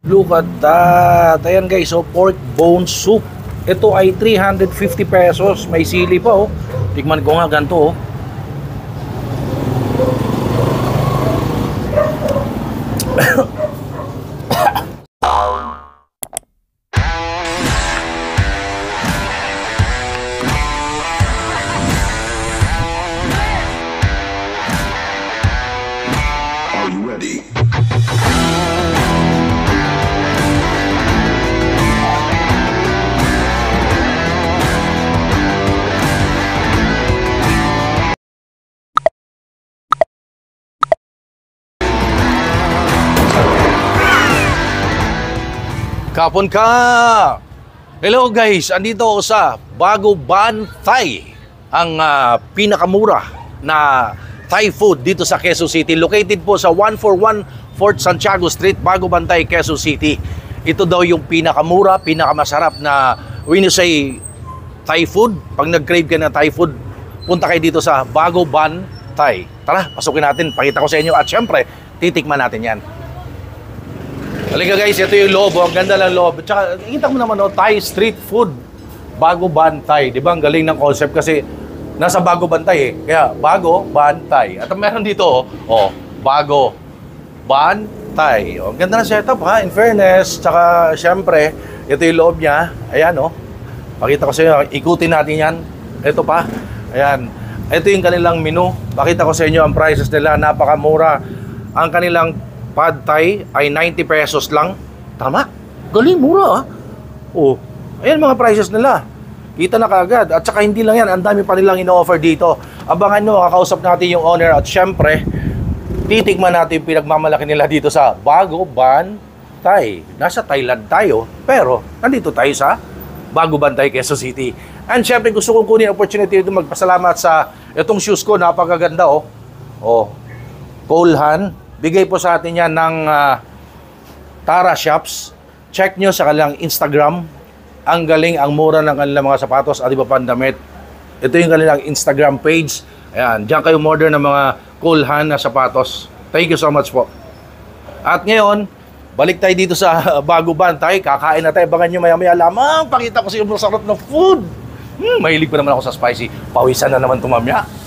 Look at that. Ayan guys, so pork bone soup. Ito ay 350 pesos. May sili pa oh. Tikman ko nga ganito oh. Are you ready? Kapon ka! Hello guys, andito ako sa Bago Ban Thai, ang pinakamura na Thai food dito sa Quezon City. Located po sa 141 Fort Santiago Street, Bago Ban Thai, Quezon City. Ito daw yung pinakamura, pinakamasarap na when you say Thai food, pag nag-crave ka ng Thai food, punta kayo dito sa Bago Ban Thai. Tara, pasukin natin, pakita ko sa inyo at syempre, titikman natin yan. Halika guys, ito yung loob. Ang ganda ng loob. Tsaka, nakita mo naman, Thai street food. Bago Ban Thai. Di ba? Ang galing ng concept kasi nasa Bago Ban Thai eh. Kaya, Bago Ban Thai. At meron dito, Bago Ban Thai. Ang ganda ng setup ha, in fairness. Tsaka, syempre, ito yung loob niya. Ayan, pakita ko sa inyo. Ikutin natin yan. Ito pa. Ayan. Ito yung kanilang menu. Pakita ko sa inyo ang prices nila. Napakamura. Ang kanilang Pad Thai ay 90 pesos lang. Tama? Galing, mura ah. Oh, ayan mga prices nila. Kita na kagad. At saka hindi lang yan, ang dami pa nilang ino-offer dito. Abangan nyo, kakausap natin yung owner. At syempre, titikman natin yung pinagmamalaki nila dito sa Bago Ban Thai. Nasa Thailand tayo, pero nandito tayo sa Bago Ban Thai, Quezon City. And syempre, gusto kong kunin ang opportunity ito magpasalamat sa itong shoes ko. Napakaganda Cole Haan. Bigay po sa atin yan ng Tara Shops. Check nyo sa kanilang Instagram. Ang galing, ang mura ng kanilang mga sapatos at iba pang damit. Ito yung kanilang Instagram page. Ayan, diyan kayo order ng mga Cole Haan na sapatos. Thank you so much po. At ngayon, balik tayo dito sa Bago Ban Thai. Kakain na tayo. Abangan nyo maya-maya lamang. Pakita ko sa inyo masarap na food. Mahilig pa naman ako sa spicy. Pawisan na naman tumamya.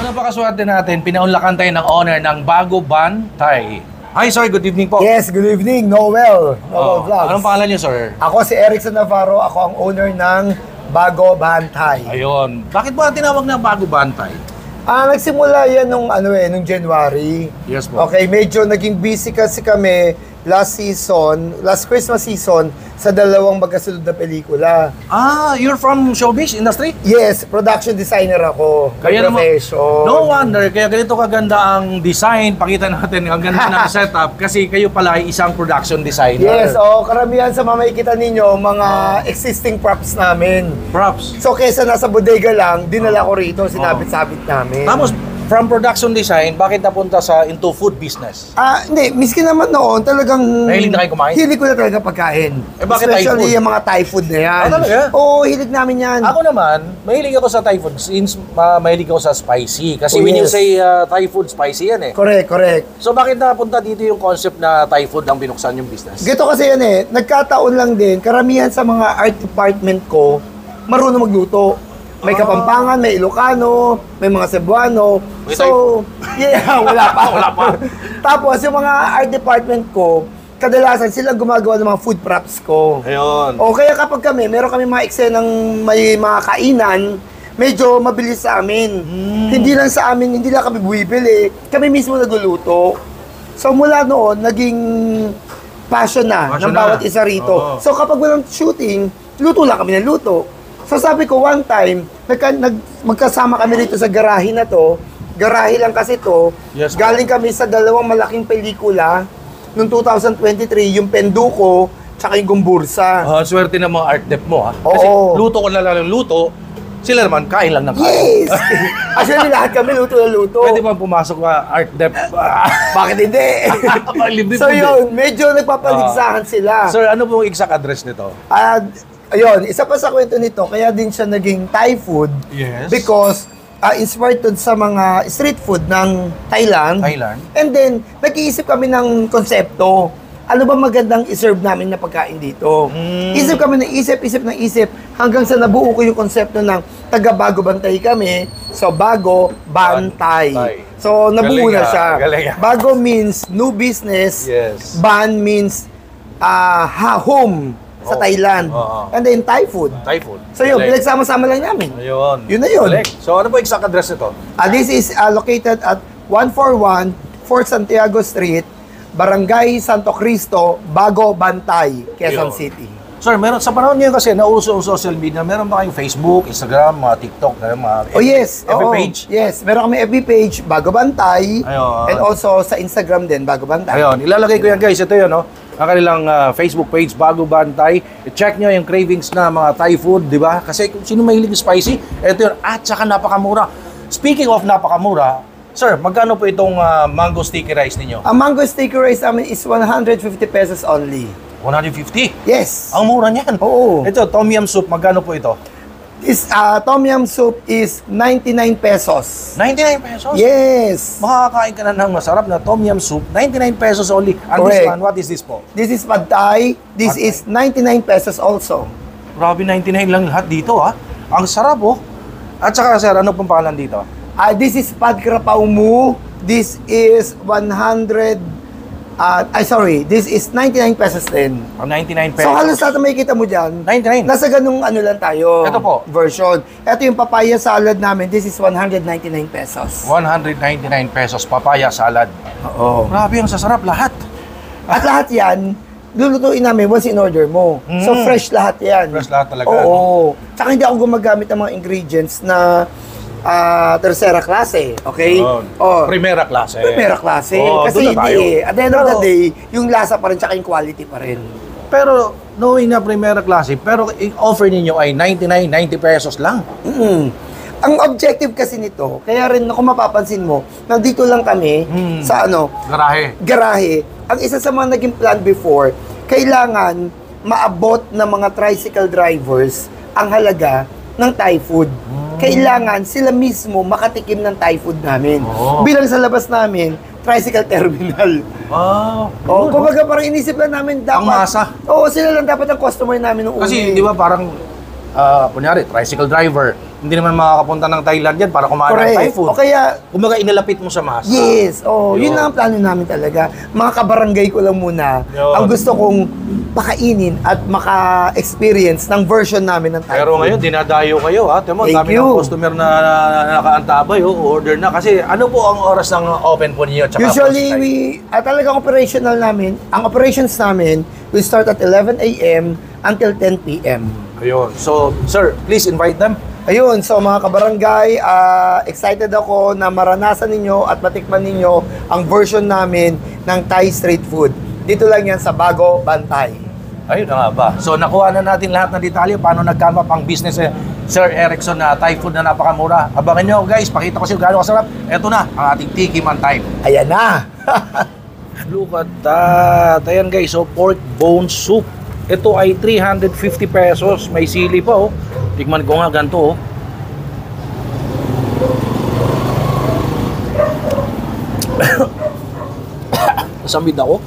Napakaswerte natin, pinaunlakan tayo ng owner ng Bago Ban Thai. Hi sir, good evening po. Yes, good evening, Noel. Noel Vlogs. Anong pangalan niyo sir? Ako si Erickson Navarro, ako ang owner ng Bago Ban Thai. Ayun. Bakit ba tinawag na Bago Ban Thai? Nagsimula yan nung January. Yes po. Okay, medyo naging busy kasi kami last Christmas season, sa dalawang magkasunod na pelikula. You're from showbiz industry? Yes, production designer ako. Kaya naman, profession. no wonder, kaya ganito kaganda ang design. Pakita natin, ang ganda ng setup. Kasi kayo pala ay isang production designer. Yes, karamihan sa makikita ninyo, mga existing props namin. Props. So, kesa nasa bodega lang, dinala ko rito, sinabit-sabit namin. Tapos, from production design, bakit napunta sa into food business? Hindi, miski naman noon, talagang... Mahilig na kayo kumain? Hilig ko na talaga pagkain. Bakit Thai Especially food? yung mga Thai food na yan. Talaga? Oo, hilig namin yan. Ako naman, mahilig ako sa Thai food since mahilig ako sa spicy. Kasi when you yes. say Thai food, spicy yan eh. Correct. So bakit napunta dito yung concept na Thai food ang binuksan yung business? Gito kasi yan eh, nagkataon lang din, karamihan sa mga art department ko, marunong magluto. May Kapampangan, may Ilocano, may mga Cebuano. May So, wala pa. Wala pa. Tapos yung mga art department ko, kadalasan sila gumagawa ng mga food props ko. Ayun. O kaya kapag meron kami mga eksenang may mga kainan, medyo mabilis sa amin. Hindi lang sa amin, hindi lang kami bumibili. Kami mismo nagluluto. So mula noon, naging passion na ng bawat isa rito. Oo. So kapag walang shooting, luto lang kami ng luto. So sabi ko one time, magkasama kami rito sa garahe na to. Garahe lang kasi to. Yes, Galing kami sa dalawang malaking pelikula noong 2023, yung Penduko, tsaka yung Gumbursa. Swerte ng mga art dep mo ha. Oo. Kasi luto ko na lang ng luto, sila naman kain lang ng kain. Yes! Actually, lahat kami luto na luto. Pwede ba pumasok ka art dep? Bakit hindi? Libre So yun, medyo nagpapaligsahan sila. Sir, ano pong exact address nito? Ayun, isa pa sa kwento nito, kaya din siya naging Thai food. Yes. Because inspired to sa mga street food ng Thailand. And then, nag-iisip kami ng konsepto. Ano ba magandang iserve namin na pagkain dito? Isip kami ng isip hanggang sa nabuo ko yung konsepto ng taga-Bago Bantay kami. So, Bago Bantay. So, nabuo na siya. Galing. Bago means new business. Yes. Ban means home sa Thailand. And then Thai food. Thai food. So yun, Galing. pinagsama-sama lang namin. Ayun. Yun na yun. Galing. So ano po exact address nito? This is located at 141 Fort Santiago Street, Barangay Santo Cristo, Bago Bantay, Ayun. Quezon City. Sir, meron sa panahon niyo kasi nauso ang social media, meron ba kayong Facebook, Instagram, mga TikTok, mga Yes. FB oo. page? Yes, meron kami FB page, Bago Bantay. Ayun. And also sa Instagram din, Bago Bantay. Ayun, ilalagay ko yan guys. Ito yun, no? Ang kanilang Facebook page, Bago Bantay. I-check nyo yung cravings na mga Thai food, di ba? Kasi kung sino mahilig spicy, ito yun. At saka napakamura. Speaking of napakamura, sir, magkano po itong mango sticky rice ninyo? Ang mango sticky rice namin is 150 pesos only. 150? Yes. Ang mura niyan. Oo. Ito, tom yum soup, magkano po ito? This Tom Yum soup is 99 pesos. 99 pesos? Yes. Makakakain ka na ng masarap na tom yum soup, 99 pesos only. And this Correct. one, what is this po? This is Pad Thai. This Pad is 99 pesos also. Grabe, 99 lang lahat dito ha. Ang sarap oh. At saka sir, ano pong pangalan dito? This is Pad Krapao Mu. This is 100 this is 99 pesos din. 99 pesos. So halos lahat na makikita mo dyan, 99. nasa ganung ano lang tayo. Ito po. Version. Ito yung papaya salad namin. This is 199 pesos. 199 pesos papaya salad. Oo. Grabe, ang sasarap lahat. At lahat yan, lulutuin namin once in order mo. So fresh lahat yan. Fresh lahat talaga, Oo. Tsaka hindi ako gumagamit ng mga ingredients na tercera klase, okay? Primera klase. Primera klase. Kasi doon na tayo. hindi eh. At the end of the day, yung lasa pa rin tsaka yung quality pa rin. Pero, knowing na primera klase, pero offer ninyo ay 99, 90 pesos lang. Ang objective kasi nito, kaya rin kung mapapansin mo, nandito lang kami sa garahe. Ang isa sa mga naging plan before, kailangan maabot ng mga tricycle drivers ang halaga ng Thai food. Kailangan sila mismo makatikim ng Thai food namin. Bilang sa labas namin, tricycle terminal. Kumbaga parang inisip lang namin dapat... Ang masa. Oo, sila lang dapat ang customer namin nung Kasi di ba parang, kunyari, tricycle driver, hindi naman makakapunta ng Thailand yan para kumain ng Thai food. O kaya... Kumbaga, inilapit mo sa masa. Yes. Yun lang ang plano namin talaga. Mga kabarangay ko lang muna. Yun. Ang gusto kong makainin at maka-experience ng version namin ng Thai Pero food. ngayon, dinadayo kayo ha. Temo, Thank dami you. ng customer na nakaantabay, order na. Kasi ano po ang oras ng open po ninyo? Tsaka Usually, talagang operational namin, ang operations namin will start at 11 a.m. until 10 p.m. Ayun. So, sir, please invite them. Ayun, so mga kabarangay, excited ako na maranasan ninyo at matikman ninyo ang version namin ng Thai street food. Dito lang yan sa Bago Bantay. Ayun na nga ba. So, nakuha na natin lahat ng detalye paano nag-come up ang business Sir Erickson na Thai food na napakamura. Abangan nyo guys, pakita ko sa'yo gaano kasarap. Ito na, ang ating Tiki Man Time. Ayan na! Look at that. Ayan guys, so pork bone soup. Ito ay 350 pesos. May sili pa oh. Tikman ko nga ganito oh. Nasamid ako.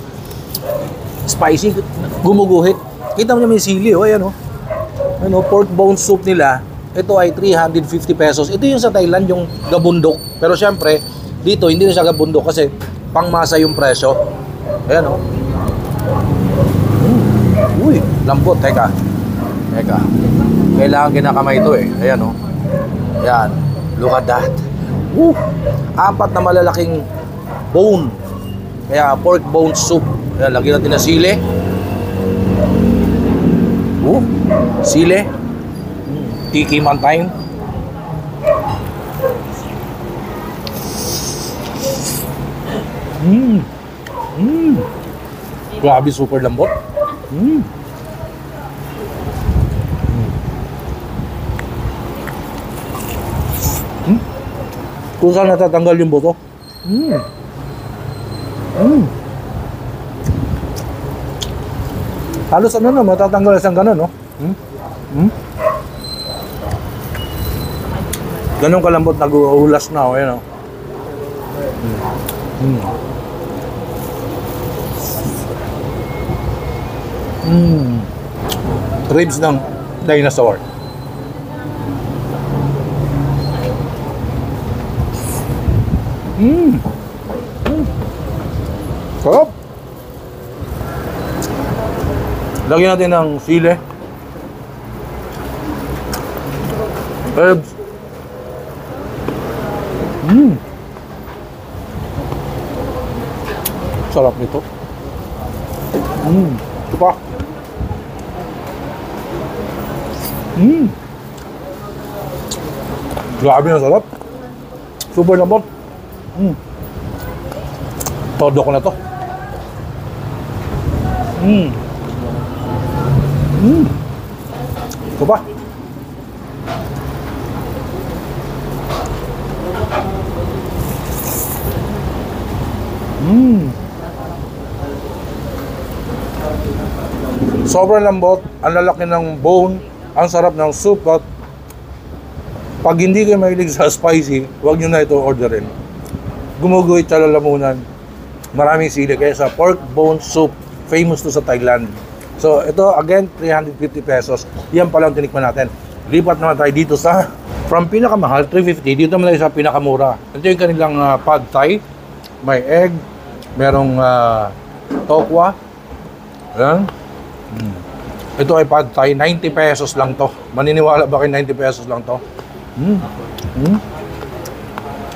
Spicy, gumuguhit. Kita mo naman yung sili oh, ayan oh. Ano, pork bone soup nila, ito ay 350 pesos. Ito yung sa Thailand, yung gabundok. Pero syempre, dito hindi na siya gabundok kasi pangmasa yung presyo. Ayan oh. Uy, lambot. Teka. Kailangan kinakamay ito eh. Ayan oh. Ayan. Look at that. Apat na malalaking bone. Kaya pork bone soup. Ayan, lagyan natin na sili. Sili. Tiki Man Time. Grabe, super lambot. Kung saan natatanggal yung buto. Halos ano na, matatanggal isang gano'n, no? Ganun kalambot, nag-uulas na, oh, yan, oh. Ribs ng dinosaur. Sarap. Lagyan natin ng sili. Herbs. Sarap nito. Ito pa. Grabe na sarap. Super lambot. Todo ko na to. Ito pa. Sobrang lambot, ang lalaki ng bone, ang sarap ng soup at pag hindi kayo mahilig sa spicy, huwag nyo na ito orderin. Gumuguhit sa lalamunan, maraming sili, kaya sa pork bone soup, famous to sa Thailand. So ito again, 350 pesos. Yan palang tinikman natin. Lipat naman tayo dito sa, from pinakamahal, 350, dito naman tayo sa pinakamura. Ito yung kanilang pad thai, may egg, merong tokwa. Ayan. Ito ay pad thai, 90 pesos lang to. Maniniwala ba kayo 90 pesos lang to?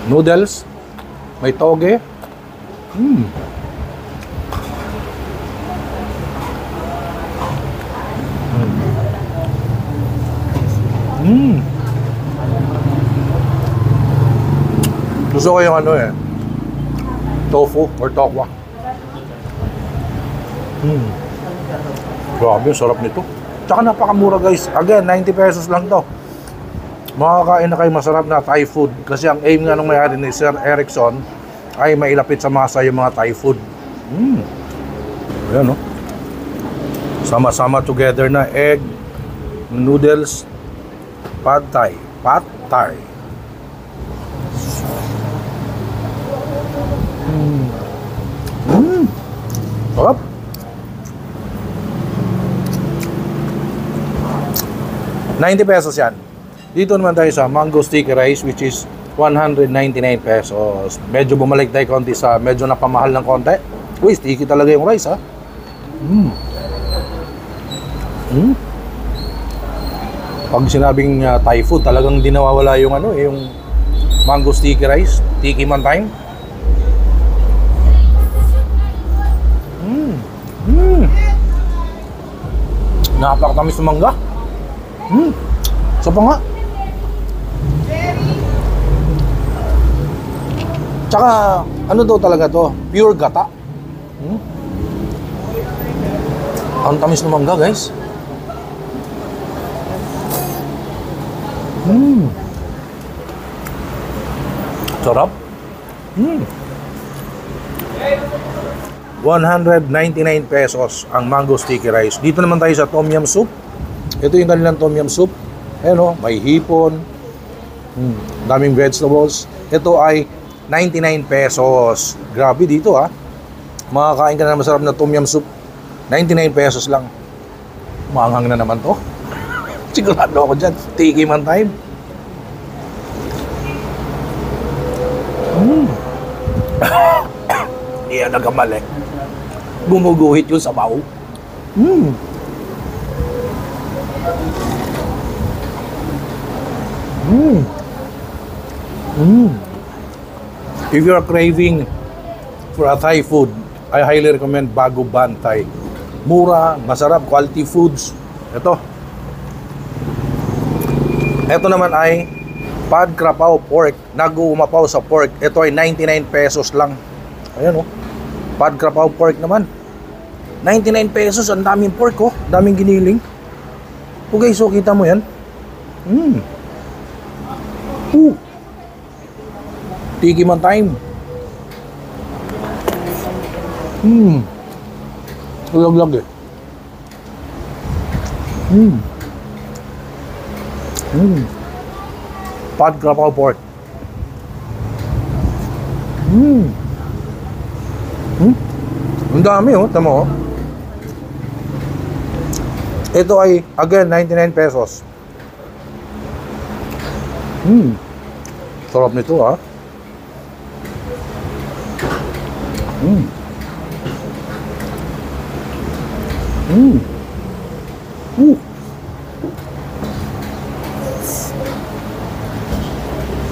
Noodles, may toge. Gusto ko yung ano eh, tofu or tokwa. Grabe, sarap nito. Tsaka napakamura guys. Again, 90 pesos lang to. Makakain na kayo masarap na Thai food. Kasi ang aim nga nung may-ari ni Sir Erickson ay mailapit sa masa yung mga Thai food. Ayan, no? Sama-sama together na egg, noodles, pad thai. Pad thai. Sarap. ₱90 yan. Dito naman tayo sa mango sticky rice which is 199 pesos. Medyo bumalik tayo konti sa medyo napamahal ng konti. Uy, sticky talaga yung rice ha. Pag sinabing Thai food, talagang di nawawala yung ano, yung mango sticky rice, Tiki Man Time. Napakatamis ng mangga. So pa nga. Tsaka, ano daw talaga to? Pure gata. Ang tamis ng mangga, guys. Sarap. 199 pesos ang mango sticky rice. Dito naman tayo sa tom yum soup. Ito yung kanilang tom yum soup. Ayan o, may hipon. Daming vegetables. Ito ay 99 pesos. Grabe dito ha. Makakain ka na masarap na tom yum soup. 99 pesos lang. Maanghang na naman to. Sigurado ako dyan. Tiki man time. Hindi yan nagamali. Gumuguhit yung sabaw. If you are craving for a Thai food, I highly recommend Bago Ban Thai. Mura, masarap, quality foods. Ito. Ito naman ay Pad Krapaw Pork. Nag-uumapaw sa pork. Ito ay 99 pesos lang. Ayan oh. Pad Krapaw Pork naman. 99 pesos. Ang daming pork oh. Daming giniling. Okay, so kita mo yan. Tiki man time. Ulag-lag eh. Pad Krapaw Pork. Ang dami oh, tama oh. Ito ay again 99 pesos. Sarap nito ha.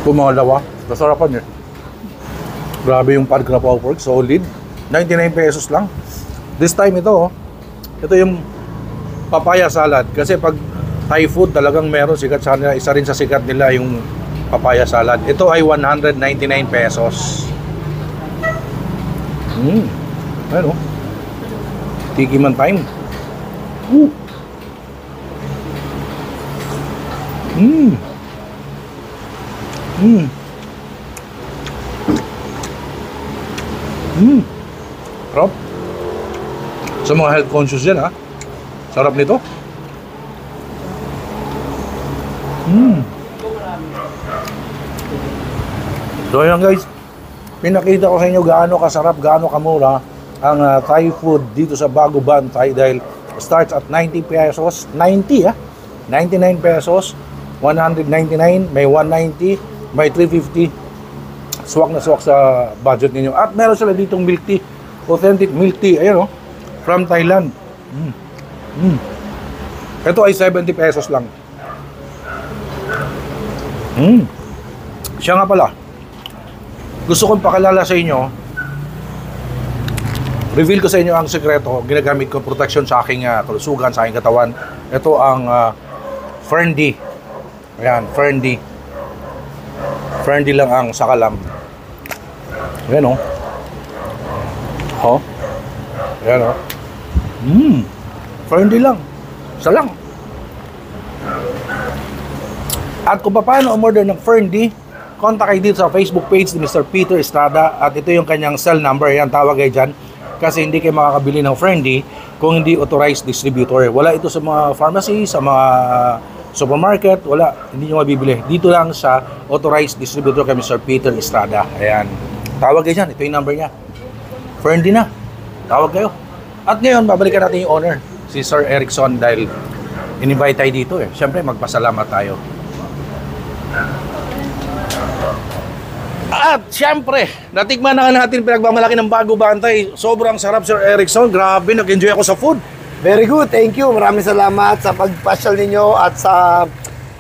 Pumalawa, nasarapan niya. Grabe yung Pad Krapaw Pork, solid. 99 pesos lang. This time ito, oh. Ito yung papaya salad. Kasi pag Thai food talagang meron sikat sa nila. Isa rin sa sikat nila yung papaya salad. Ito ay 199 pesos. Ano? Tiki man time. Sarap. Sa mga health conscious yan ha. Sarap nito. So yan guys, pinakita ko sa inyo gaano kasarap, gaano kamura ang Thai food dito sa Bago Ban Thai dahil starts at 90 pesos, 90 ah, 99 pesos, 199, may 190, may 350. Swak na swak sa budget ninyo. At meron sila ditong milk tea, authentic milk tea, ayan oh, from Thailand. Ito ay 70 pesos lang. Siya nga pala, gusto kong pakilala sa inyo, reveal ko sa inyo ang sekreto. Ginagamit ko protection sa aking kalusugan, sa aking katawan. Ito ang Ferndy. Ayan, Ferndy. Ferndy lang ang sakalam. Ayan o. Oh. Ayan o. Ferndy lang. Isa lang. At kung paano umorder ng Ferndy, contact kayo dito sa Facebook page ni Mr. Peter Estrada. At ito yung kanyang cell number. Yan, tawag kayo dyan. Kasi hindi kayo makakabili ng Ferndy kung hindi authorized distributor. Wala ito sa mga pharmacy, sa mga supermarket. Wala, hindi nyo mabibili. Dito lang sa authorized distributor kay Mr. Peter Estrada. Ayan. Tawag kayo dyan. Ito yung number niya. Ferndy na. Tawag kayo. At ngayon, babalikan natin yung owner, si Sir Erickson, dahil in-invite tayo dito eh. Siyempre, magpasalamat tayo. At siyempre, natikman na natin pinagmamalaki ng Bago Ban Thai. Sobrang sarap, Sir Erickson. Grabe, nag-enjoy ako sa food. Very good, thank you. Maraming salamat sa pagpasyal ninyo at sa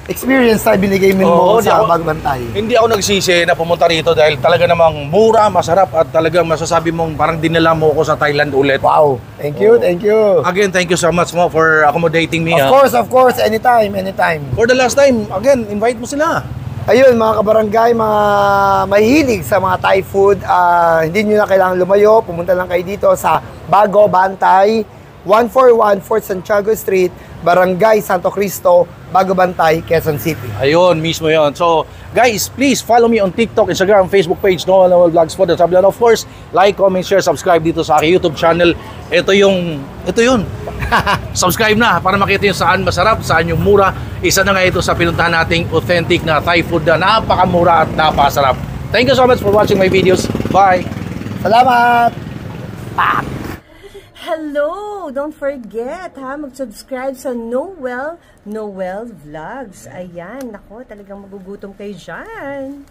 experience na binigay mo sa Bago Ban Thai. Hindi ako nagsisi na pumunta rito dahil talaga namang mura, masarap at talagang masasabi mong parang dinala mo ako sa Thailand ulit. Wow, thank you, thank you. Again, thank you so much mo for accommodating me. Of course, anytime, anytime. For the last time, again, invite mo sila. Ayun, mga kabarangay, mga mahilig sa mga Thai food, hindi nyo na kailangan lumayo. Pumunta lang kayo dito sa Bago Ban Thai, 141 Fort Santiago Street, Barangay Santo Cristo, Bago Bantay, Quezon City. Ayun, mismo yon. So, guys, please follow me on TikTok, Instagram, Facebook page, Noel Vlogs for the Travel. And of course, like, comment, share, subscribe dito sa aking YouTube channel. Ito yun. Subscribe na para makita yung saan masarap, saan yung mura. Isa na nga ito sa pinuntahan nating authentic na Thai food na napakamura at napakasarap. Thank you so much for watching my videos. Bye! Salamat! Hello! Don't forget, mag-subscribe sa Noel Vlogs. Ayan, nako, talagang magugutom kayo dyan.